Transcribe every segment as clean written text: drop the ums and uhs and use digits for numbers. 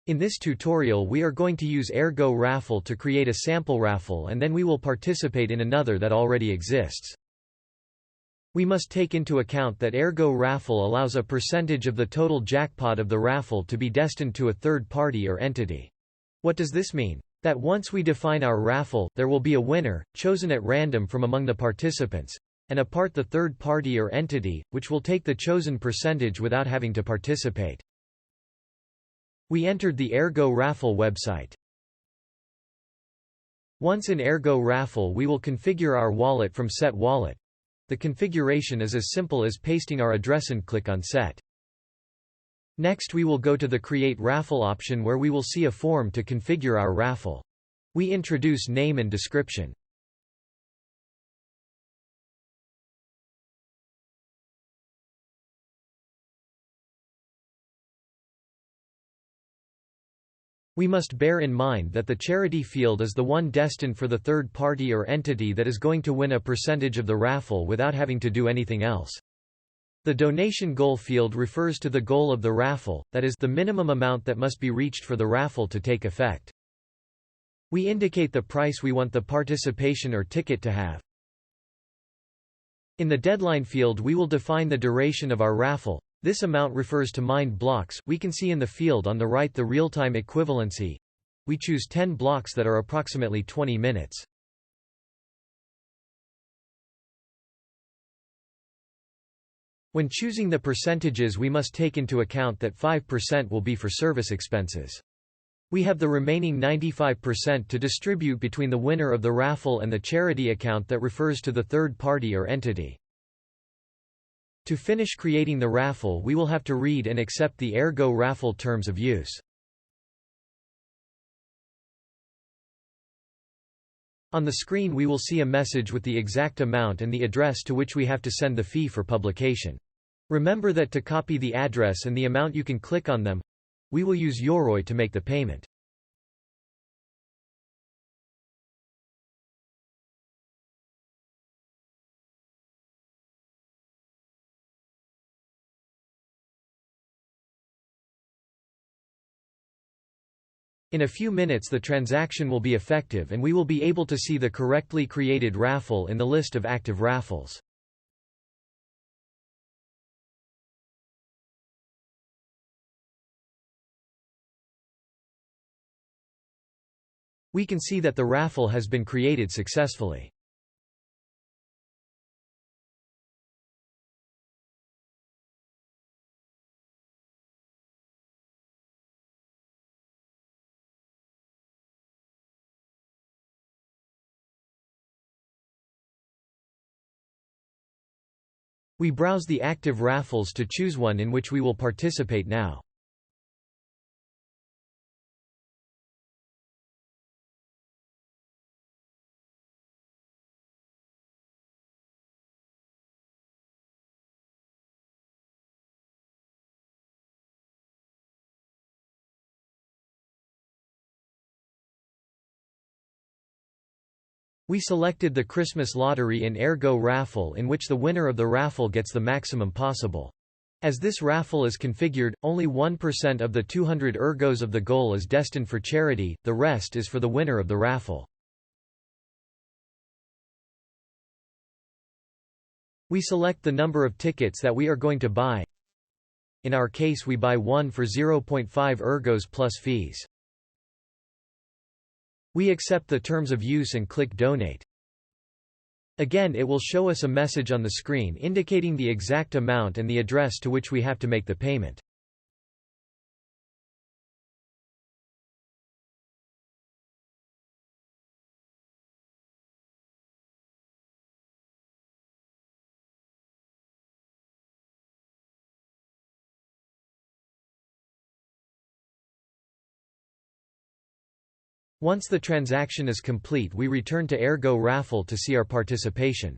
In this tutorial we are going to use Ergo Raffle to create a sample raffle, and then we will participate in another that already exists. We must take into account that Ergo Raffle allows a percentage of the total jackpot of the raffle to be destined to a third party or entity. What does this mean? That once we define our raffle, there will be a winner, chosen at random from among the participants, and apart the third party or entity, which will take the chosen percentage without having to participate. We entered the Ergo Raffle website. Once in Ergo Raffle we will configure our wallet from Set Wallet. The configuration is as simple as pasting our address and click on Set. Next we will go to the Create Raffle option where we will see a form to configure our raffle. We introduce name and description. We must bear in mind that the charity field is the one destined for the third party or entity that is going to win a percentage of the raffle without having to do anything else. The donation goal field refers to the goal of the raffle, that is, the minimum amount that must be reached for the raffle to take effect. We indicate the price we want the participation or ticket to have. In the deadline field we will define the duration of our raffle. This amount refers to mined blocks. We can see in the field on the right the real-time equivalency. We choose 10 blocks that are approximately 20 minutes. When choosing the percentages we must take into account that 5% will be for service expenses. We have the remaining 95% to distribute between the winner of the raffle and the charity account that refers to the third party or entity. To finish creating the raffle we will have to read and accept the Ergo Raffle terms of use. On the screen we will see a message with the exact amount and the address to which we have to send the fee for publication. Remember that to copy the address and the amount you can click on them. We will use Yoroi to make the payment. In a few minutes the transaction will be effective and we will be able to see the correctly created raffle in the list of active raffles. We can see that the raffle has been created successfully. We browse the active raffles to choose one in which we will participate now. We selected the Christmas lottery in Ergo Raffle, in which the winner of the raffle gets the maximum possible. As this raffle is configured, only 1% of the 200 ergos of the goal is destined for charity, the rest is for the winner of the raffle. We select the number of tickets that we are going to buy. In our case we buy one for 0.5 ergos plus fees. We accept the terms of use and click Donate. Again it will show us a message on the screen indicating the exact amount and the address to which we have to make the payment. Once the transaction is complete we return to Ergo Raffle to see our participation.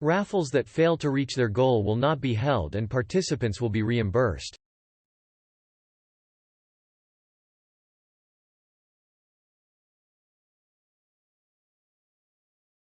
Raffles that fail to reach their goal will not be held and participants will be reimbursed.